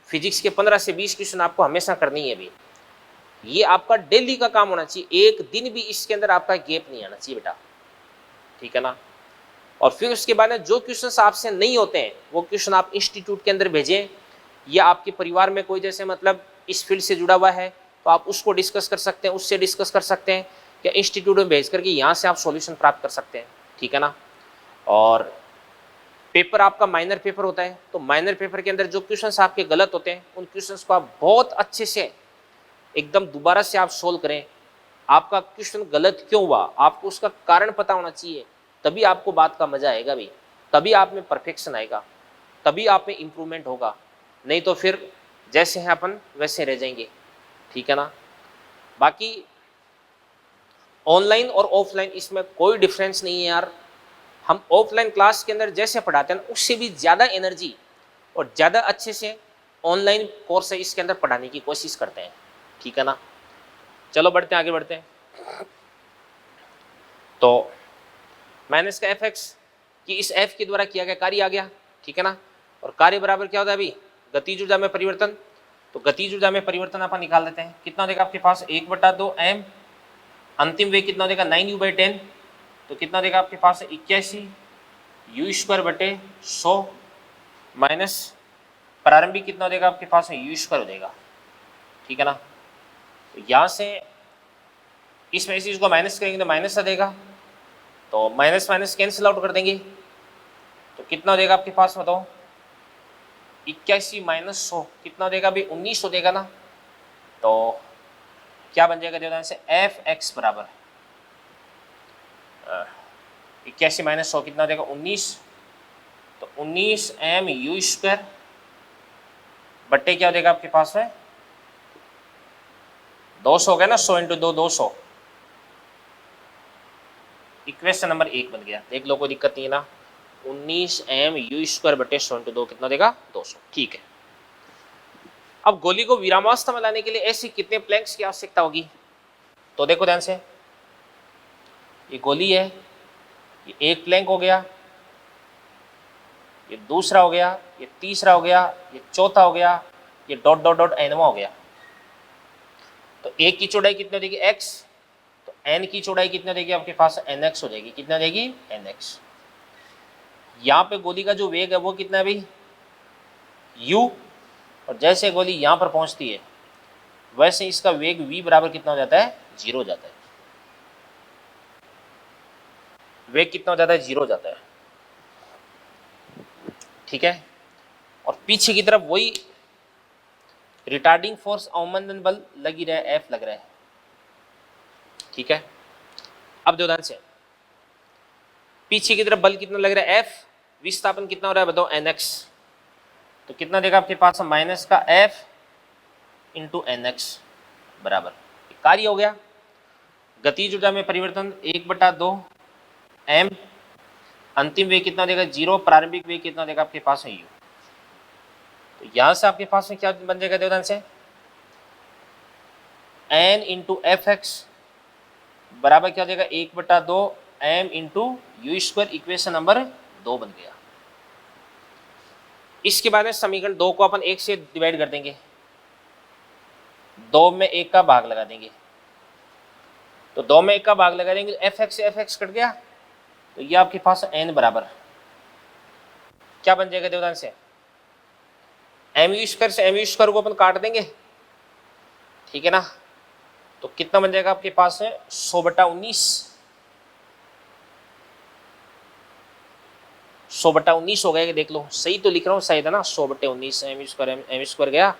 फिजिक्स के 15 से 20 क्वेश्चन आपको हमेशा करनी है भी। ये आपका डेली का काम होना चाहिए, एक दिन भी इसके अंदर आपका गैप नहीं आना चाहिए बेटा, ठीक है ना। और फिर उसके बाद में जो क्वेश्चंस आपसे नहीं होते हैं वो क्वेश्चन आप इंस्टीट्यूट के अंदर भेजें, या आपके परिवार में कोई जैसे मतलब इस फील्ड से जुड़ा हुआ है तो आप उसको डिस्कस कर सकते हैं, उससे डिस्कस कर सकते हैं, या इंस्टीट्यूट में भेज करके यहाँ से आप सॉल्यूशन प्राप्त कर सकते हैं, ठीक है ना। और पेपर आपका माइनर पेपर होता है, तो माइनर पेपर के अंदर जो क्वेश्चंस आपके गलत होते हैं उन क्वेश्चंस को आप बहुत अच्छे से एकदम दोबारा से आप सोल्व करें। आपका क्वेश्चन गलत क्यों हुआ, आपको उसका कारण पता होना चाहिए, तभी आपको बात का मजा आएगा भी, तभी आप में परफेक्शन आएगा, तभी आप में इम्प्रूवमेंट होगा, नहीं तो फिर जैसे हैं अपन वैसे रह जाएंगे, ठीक है ना। बाकी ऑनलाइन और ऑफलाइन इसमें कोई डिफरेंस नहीं है यार, हम ऑफलाइन क्लास के अंदर जैसे पढ़ाते हैं ना उससे भी ज़्यादा एनर्जी और ज़्यादा अच्छे से ऑनलाइन कोर्स है इसके अंदर पढ़ाने की कोशिश करते हैं, ठीक है ना। चलो बढ़ते हैं, आगे बढ़ते हैं। तो माइनस का एफ एक्स कि इस एफ के द्वारा किया गया कार्य आ गया, ठीक है ना। और कार्य बराबर क्या होता है अभी, गतिज ऊर्जा में परिवर्तन, तो गतिज ऊर्जा में परिवर्तन अपन निकाल देते हैं। कितना देगा आपके पास 1/2 m, अंतिम वेग कितना देगा 9u/10, तो कितना देगा आपके पास 81 u²/100 माइनस प्रारंभिक कितना देगा आपके पास u² हो जाएगा, ठीक है ना। तो यहाँ से इसमें से इसको माइनस करेंगे तो माइनस आ देगा, तो माइनस माइनस कैंसिल आउट कर देंगे, तो कितना देगा आपके पास बताओ 81 - 100 कितना देगा अभी 19 हो देगा ना। तो क्या बन जाएगा देवदान से एफ एक्स बराबर 81 - 100 कितना देगा 19, तो 19 mu² बट्टे क्या देगा आपके पास में 200 हो गया ना, 100 × 2 200, इक्वेशन नंबर 1 बन गया, देख लो कोई दिक्कत नहीं है ना। 19 mu² बटे 100 × 2 कितना देगा 200, ठीक है। अब गोली को विरामावस्था में लाने के लिए ऐसी कितने प्लैंक्स की आवश्यकता होगी, तो देखो ध्यान से, ये गोली है, ये एक प्लैंक हो गया, ये दूसरा हो गया, ये तीसरा हो गया, ये चौथा हो गया, ये डॉट डॉट डॉट एनवा हो गया। तो एक की चौड़ाई कितनी देगी x, तो n की चौड़ाई कितना देगी आपके पास nx हो जाएगी, कितना देगी nx। यहाँ पे गोली का जो वेग है वो कितना है भाई u, और जैसे गोली यहाँ पर पहुँचती है वैसे इसका वेग v बराबर कितना हो जाता है 0 हो जाता है, वेग कितना हो जाता है 0 हो जाता है, ठीक है। और पीछे की तरफ वही रिटार्डिंग फोर्स अवमंदन बल लगी रहे F लग रहा है, ठीक है। अब जो ध्यान से पीछे की तरफ बल कितना लग रहा है F, विस्थापन कितना हो रहा है बताओ nx, तो कितना देगा आपके पास माइनस का F × nx बराबर कार्य हो गया। गतिज ऊर्जा में परिवर्तन 1/2 m, अंतिम वेग कितना देगा 0, प्रारंभिक वेग कितना देगा आपके पास है u। तो यहां से आपके पास में क्या बन जाएगा देवदान से n × fx बराबर क्या हो जाएगा 1/2 m × u², इक्वेशन नंबर 2 बन गया। इसके बाद में समीकरण 2 को अपन 1 से डिवाइड कर देंगे, 2 में 1 का भाग लगा देंगे, तो 2 में 1 का भाग लगा देंगे, fx से fx कट गया, तो ये आपके पास n बराबर क्या बन जाएगा देवदान से mu² से mu² को अपन काट देंगे, ठीक है ना। तो कितना बन जाएगा आपके पास है 100/19, 100/19 हो गया, देख लो सही तो लिख रहा हूँ, सही था ना 100/19 mu² गया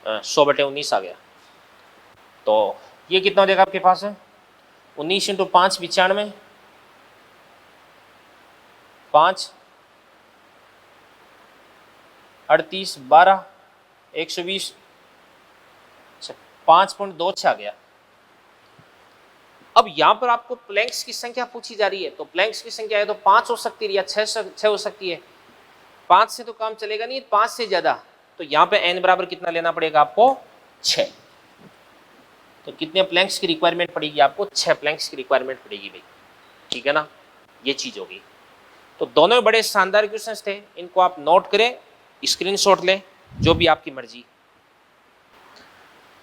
100/19 आ गया। तो ये कितना हो जाएगा आपके पास है 19 × 5 95, 5 38 12 120, 5.26 आ गया। अब यहाँ पर आपको प्लैंक्स की संख्या पूछी जा रही है, तो प्लैंक्स की संख्या है तो 5 हो सकती है या 6 हो सकती है, 5 से तो काम चलेगा नहीं, 5 से ज्यादा, तो यहाँ पे n बराबर कितना लेना पड़ेगा आपको 6। तो कितने प्लैंक्स की रिक्वायरमेंट पड़ेगी आपको 6 प्लैंक्स की रिक्वायरमेंट पड़ेगी भाई, ठीक है ना, ये चीज होगी। तो दोनों बड़े शानदार क्वेश्चंस थे, इनको आप नोट करें, स्क्रीनशॉट लें, जो भी आपकी मर्जी।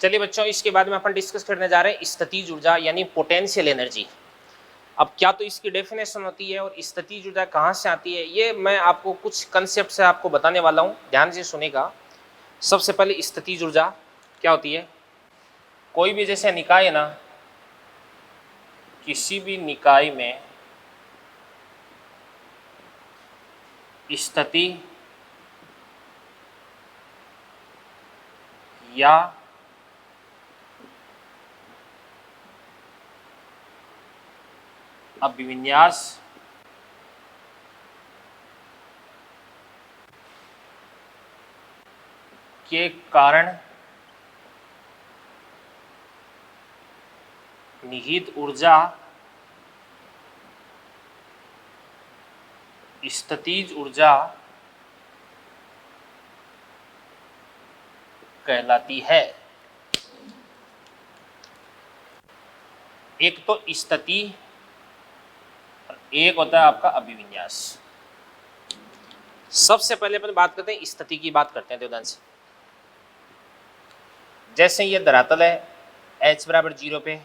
चलिए बच्चों, इसके बाद में अपन डिस्कस करने जा रहे हैं स्थितिज ऊर्जा यानी पोटेंशियल एनर्जी। अब क्या तो इसकी डेफिनेशन होती है और स्थितिज ऊर्जा कहाँ से आती है, ये मैं आपको कुछ कंसेप्ट से आपको बताने वाला हूँ, ध्यान से सुनेगा। सबसे पहले स्थितिज ऊर्जा क्या होती है। कोई भी जैसे निकाय है ना, किसी भी निकाय में स्थिति या अभिविन्यास के कारण निहित ऊर्जा स्थितिज ऊर्जा कहलाती है। एक तो स्थिति, एक होता है आपका अभिविन्यास। सबसे पहले अपन बात करते हैं स्थिति की, बात करते हैं देवदान से। जैसे ये धरातल है h बराबर 0 पे,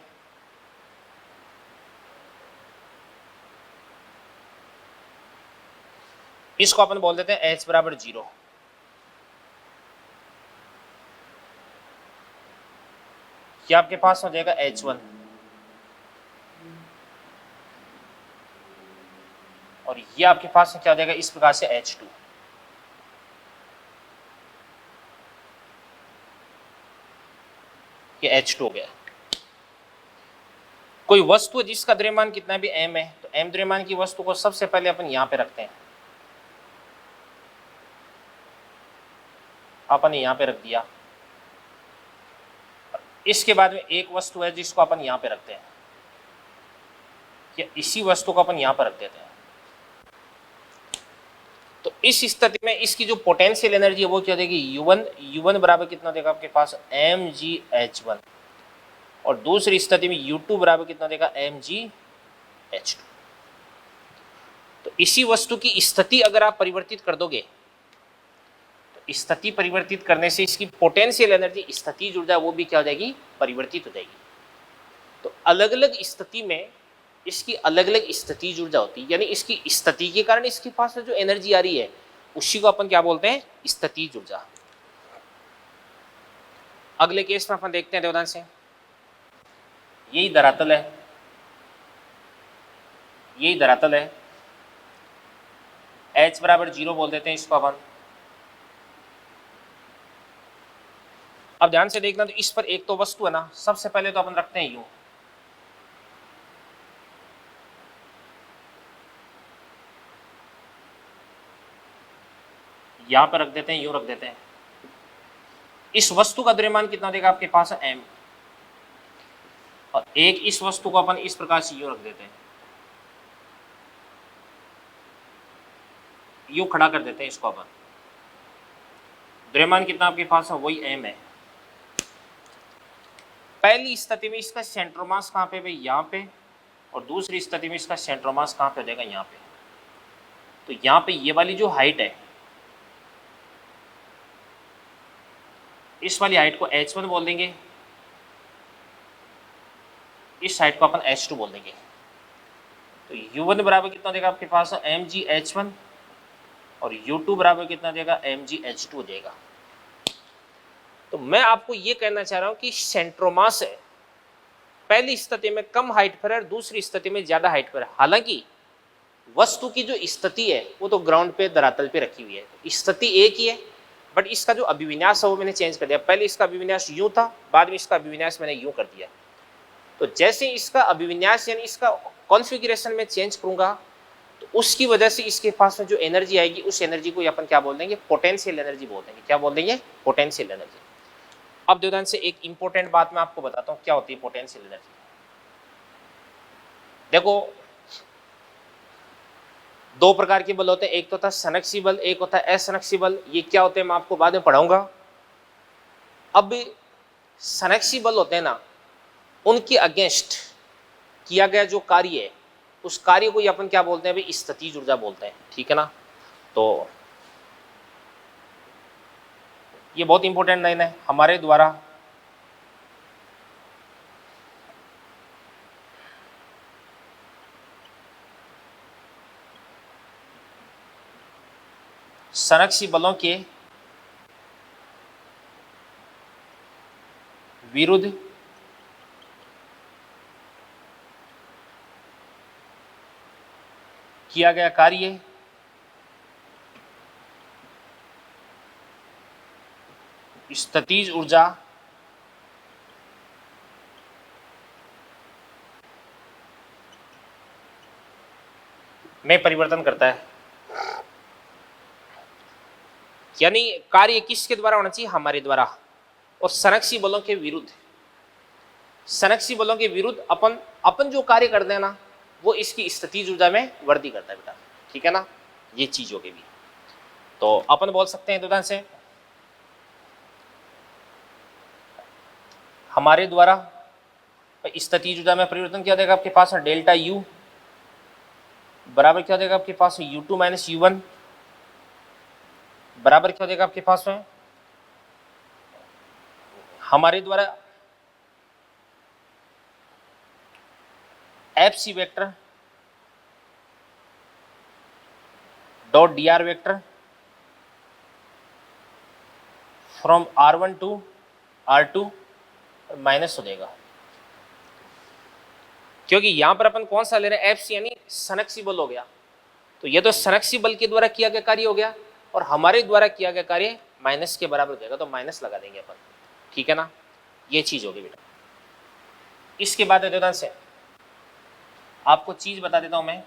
इसको अपन बोल देते हैं h बराबर 0। ये आपके पास हो जाएगा h1 और ये आपके पास क्या हो जाएगा इस प्रकार से h2। ये h2 हो गया। कोई वस्तु जिसका द्रव्यमान कितना भी m है, तो m द्रव्यमान की वस्तु को सबसे पहले अपन यहां पे रखते हैं। अपन यहां पे रख दिया। इसके बाद में एक वस्तु है जिसको अपन यहां पे रखते हैं, या इसी वस्तु को अपन यहां पर रख देते हैं। तो इस स्थिति में इसकी जो पोटेंशियल एनर्जी है वो क्या देगी, U1 बराबर कितना देगा आपके पास mgh1, और दूसरी स्थिति में U2 बराबर कितना देगा mgh2। तो इसी वस्तु की स्थिति अगर आप परिवर्तित कर दोगे, तो स्थिति परिवर्तित करने से इसकी पोटेंशियल एनर्जी स्थितिज ऊर्जा वो भी क्या हो जाएगी, परिवर्तित हो जाएगी। तो अलग अलग स्थिति में इसकी अलग अलग स्थितिज ऊर्जा होती है, यानी इसकी स्थिति के कारण इसके पास जो एनर्जी आ रही है उसी को अपन क्या बोलते हैं, स्थितिज ऊर्जा। अगले केस में अपन देखते हैं देवदान से। यही धरातल है, यही धरातल है, h बराबर 0 बोल देते हैं इसको अपन। अब ध्यान से देखना, तो इस पर एक तो वस्तु है ना, सबसे पहले तो अपन रखते हैं यूं, यहां पर रख देते हैं, यूं रख देते हैं। इस वस्तु का द्रव्यमान कितना देगा आपके पास है m, और एक इस वस्तु को अपन इस प्रकार से यूं रख देते हैं, यूं खड़ा कर देते हैं इसको अपन। द्रव्यमान कितना आपके पास है, वही m है। पहली स्थिति में इसका सेंट्रोमास कहां पे भाई, यहां पे, और दूसरी स्थिति में इसका सेंट्रोमास कहां पे हो जाएगा, यहां पे। तो यहां पे ये वाली जो हाइट है, इस वाली हाइट को h1 बोल देंगे, इस हाइट को अपन h2 बोल देंगे। तो U1 बराबर कितना देगा आपके पास mgh1, और U2 बराबर कितना देगा mgh2 देगा। तो मैं आपको ये कहना चाह रहा हूं कि सेंट्रोमास है, पहली स्थिति में कम हाइट पर है, दूसरी स्थिति में ज्यादा हाइट पर है। हालांकि वस्तु की जो स्थिति है वो तो ग्राउंड पे, धरातल पे रखी हुई है, स्थिति एक ही है, बट इसका जो अभिविन्यास है वो मैंने चेंज कर दिया। पहले इसका अभिविन्यास यूं था, बाद में इसका अभिविन्यास मैंने यूं कर दिया। तो जैसे इसका अभिविन्यास यानी इसका कॉन्फ़िगरेशन में चेंज करूंगा, तो उसकी वजह से इसके पास में जो एनर्जी आएगी उस एनर्जी को अपन क्या बोल देंगे, पोटेंशियल एनर्जी बोल देंगे। क्या बोल देंगे, पोटेंशियल एनर्जी। अब देवदान से एक इंपॉर्टेंट बात मैं आपको बताता हूँ क्या होती है पोटेंशियल एनर्जी। देखो, दो प्रकार के बल होते हैं, एक तो होता है संरक्षी बल, एक होता है असंरक्षी बल। ये क्या होते हैं मैं आपको बाद में पढ़ाऊंगा। अब संरक्षी बल होते हैं ना, उनके अगेंस्ट किया गया जो कार्य है उस कार्य को अपन क्या बोलते हैं भाई, स्थितिज ऊर्जा बोलते हैं, ठीक है ना। तो ये बहुत इंपॉर्टेंट लाइन है। हमारे द्वारा संरक्षी बलों के विरुद्ध किया गया कार्य स्थितिज ऊर्जा में परिवर्तन करता है। यानी कार्य किसके द्वारा होना चाहिए? हमारे द्वारा। और संरक्षी बलों के विरुद्ध, संरक्षी बलों के विरुद्ध अपन जो कार्य करते हैं ना, वो इसकी स्थितिज ऊर्जा में वृद्धि करता है बेटा। ठीक है ना, ये चीज होगी भी। तो अपन बोल सकते हैं उदाहरण से, हमारे द्वारा स्थितिज ऊर्जा में परिवर्तन क्या देगा आपके पास? डेल्टा यू बराबर क्या देगा आपके पास? U2 माइनस U1 बराबर क्या देगा आपके पास में? हमारे द्वारा FC vector dot DR vector from R1 to R2 minus हो जाएगा, क्योंकि यहां पर अपन कौन सा ले रहे हैं? FC यानी संरक्षी बल हो गया। तो ये तो संरक्षी बल के द्वारा किया गया कार्य हो गया, और हमारे द्वारा किया गया कार्य माइनस के बराबर हो जाएगा, तो माइनस लगा देंगे अपन। ठीक है ना, ये चीज होगी बेटा। इसके बाद उदाहरण से आपको चीज बता देता हूं मैं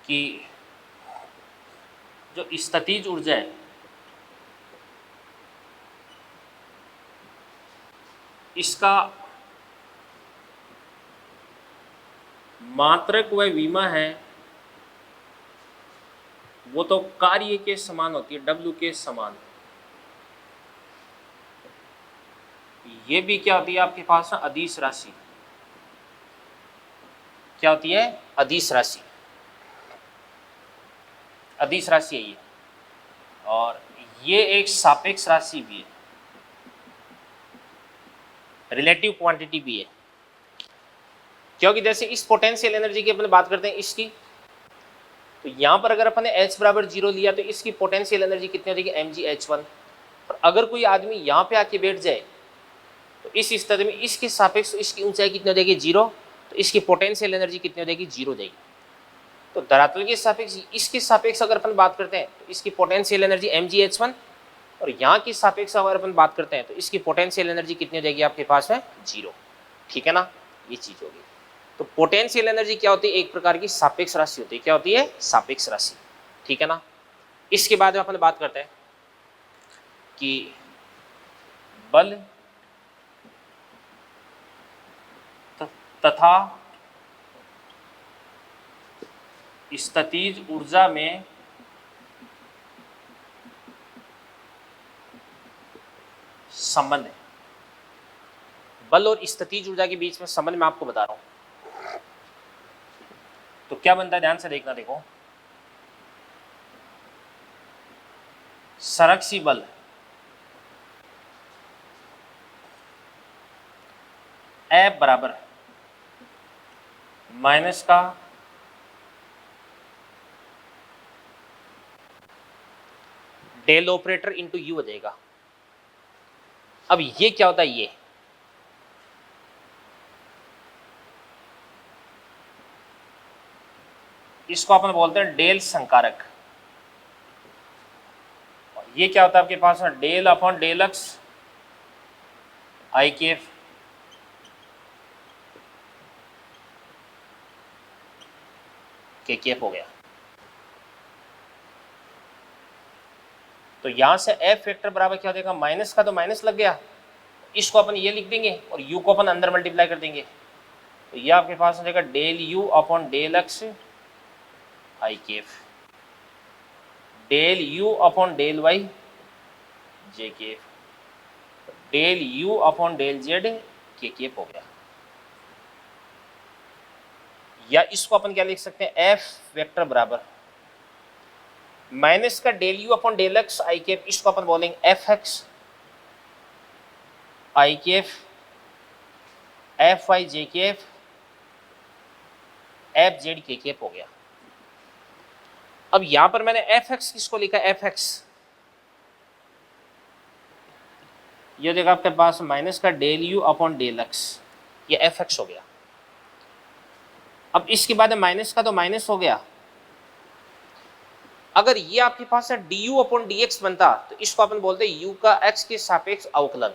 कि जो स्थितिज ऊर्जा है, इसका मात्रक व विमा है वो तो कार्य के समान होती है, W के समान। ये भी क्या होती है आपके पास? अदिश राशि। क्या होती है? अदिश राशि। अदिश राशि है ये, और ये एक सापेक्ष राशि भी है, रिलेटिव क्वांटिटी भी है। क्योंकि जैसे इस पोटेंशियल एनर्जी की अपन बात करते हैं इसकी, तो यहां पर अगर अपन ने H बराबर 0 लिया तो इसकी पोटेंशियल एनर्जी कितनी हो जाएगी? mgh1। और अगर कोई आदमी यहां पे आके बैठ जाए तो इस स्थिति में इसके सापेक्ष इसकी ऊंचाई कितनी हो जाएगी? 0। तो इसकी पोटेंशियल एनर्जी कितनी हो जाएगी? 0 हो जाएगी। तो धरातल के सापेक्ष इसके सापेक्ष अगर अपन बात करते हैं तो इसकी पोटेंशियल एनर्जी mgh1, और यहाँ की सापेक्ष अगर अपन बात करते हैं तो इसकी पोटेंशियल एनर्जी कितनी हो जाएगी आपके पास में? 0। ठीक है ना, ये चीज होगी। तो पोटेंशियल एनर्जी क्या होती है? एक प्रकार की सापेक्ष राशि होती है। क्या होती है? सापेक्ष राशि। ठीक है ना। इसके बाद में अपन बात करते हैं कि बल तथा स्थितिज ऊर्जा में संबंध है। बल और स्थितिज ऊर्जा के बीच में संबंध मैं आपको बता रहा हूं। तो क्या बनता है? ध्यान से देखना। देखो, संरक्षी बल F बराबर माइनस का डेल ऑपरेटर इंटू यू हो जाएगा। अब ये क्या होता है? ये इसको अपन बोलते हैं डेल संकारक। ये क्या होता है आपके पास? Del upon del x i के एफ के एफ हो गया। तो यहां से एफ फैक्टर बराबर क्या हो जाएगा? माइनस का तो माइनस लग गया, इसको अपन ये लिख देंगे और यू को अपन अंदर मल्टीप्लाई कर देंगे। तो ये आपके पास हो जाएगा del u upon del x i के F, del u upon del y j के F, del u upon del z k F हो गया। या इसको अपन क्या लिख सकते हैं? एफ वेक्टर बराबर माइनस का del u upon del x i के एफ, इसको अपन बोलेंगे एफ एक्स आई के एफ वाई जे के एफ जेड के एफ हो गया। अब यहां पर मैंने एफ एक्स किसको लिखा, एफ एक्स, ये देखा आपके पास माइनस का del u upon del x, ये एफ एक्स हो गया। अब इसके बाद माइनस का तो माइनस हो गया। अगर ये आपके पास है D you upon D x बनता तो इसको अपन बोलते हैं यू का एक्स के सापेक्ष अवकलन।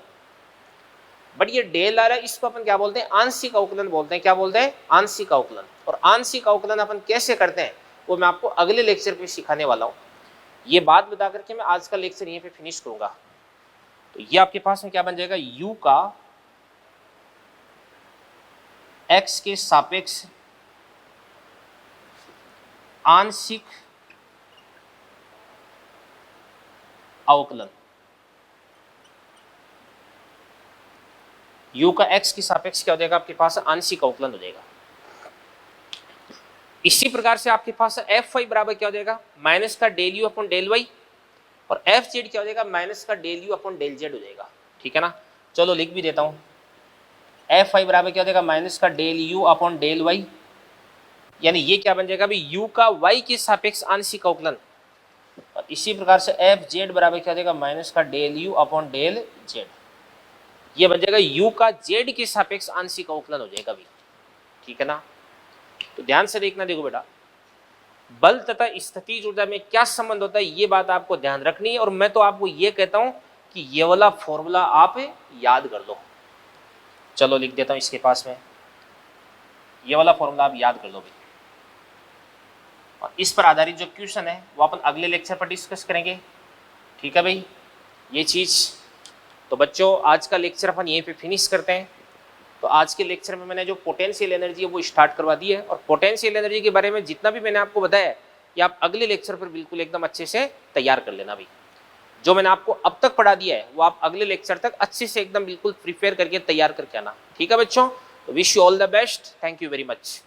बट ये डेल आ रहा है, इसको अपन क्या बोलते हैं, आंशिक अवकलन बोलते हैं। क्या बोलते हैं, आंशिक अवकलन। और आंशिक अवकलन अपन कैसे करते हैं वो मैं आपको अगले लेक्चर पे सिखाने वाला हूँ। ये बात बता करके मैं आज का लेक्चर यहीं पे फिनिश करूंगा। तो ये आपके पास में क्या बन जाएगा, u का x के सापेक्ष आंशिक अवकलन, u का x के सापेक्ष क्या हो जाएगा आपके पास, आंशिक अवकलन हो जाएगा। इसी प्रकार से आपके पास एफ वाई बराबर क्या हो जाएगा, माइनस का del u upon del y, और एफ जेड क्या हो जाएगा, माइनस का del u upon del z हो जाएगा। ठीक है ना, चलो लिख भी देता हूं। एफ वाई बराबर क्या हो जाएगा, माइनस का del u upon del y, यानी ये क्या बन जाएगा अभी, यू का वाई के सापेक्ष आंशिक अवकलन। और इसी प्रकार से एफ जेड बराबर क्या हो जाएगा, माइनस का del u upon del z, ये बन जाएगा यू का जेड के सापेक्ष आंशिक अवकलन हो जाएगा अभी। ठीक है ना, तो ध्यान से देखना, देखो बेटा बल तथा स्थितिज ऊर्जा में क्या संबंध होता है ये बात आपको ध्यान रखनी है। और मैं तो आपको ये कहता हूं कि ये वाला फॉर्मूला आप याद कर लो। चलो लिख देता हूं इसके पास में, ये वाला फॉर्मूला आप याद कर लो भाई। और इस पर आधारित जो क्वेश्चन है वो अपन अगले लेक्चर पर डिस्कस करेंगे। ठीक है भाई, ये चीज। तो बच्चों आज का लेक्चर अपन यहीं पे फिनिश करते हैं। तो आज के लेक्चर में मैंने जो पोटेंशियल एनर्जी है वो स्टार्ट करवा दी है। और पोटेंशियल एनर्जी के बारे में जितना भी मैंने आपको बताया है ये आप अगले लेक्चर पर बिल्कुल एकदम अच्छे से तैयार कर लेना भाई। जो मैंने आपको अब तक पढ़ा दिया है वो आप अगले लेक्चर तक अच्छे से एकदम बिल्कुल प्रिपेयर करके तैयार करके आना। ठीक है बच्चों, wish you all the best, thank you very much.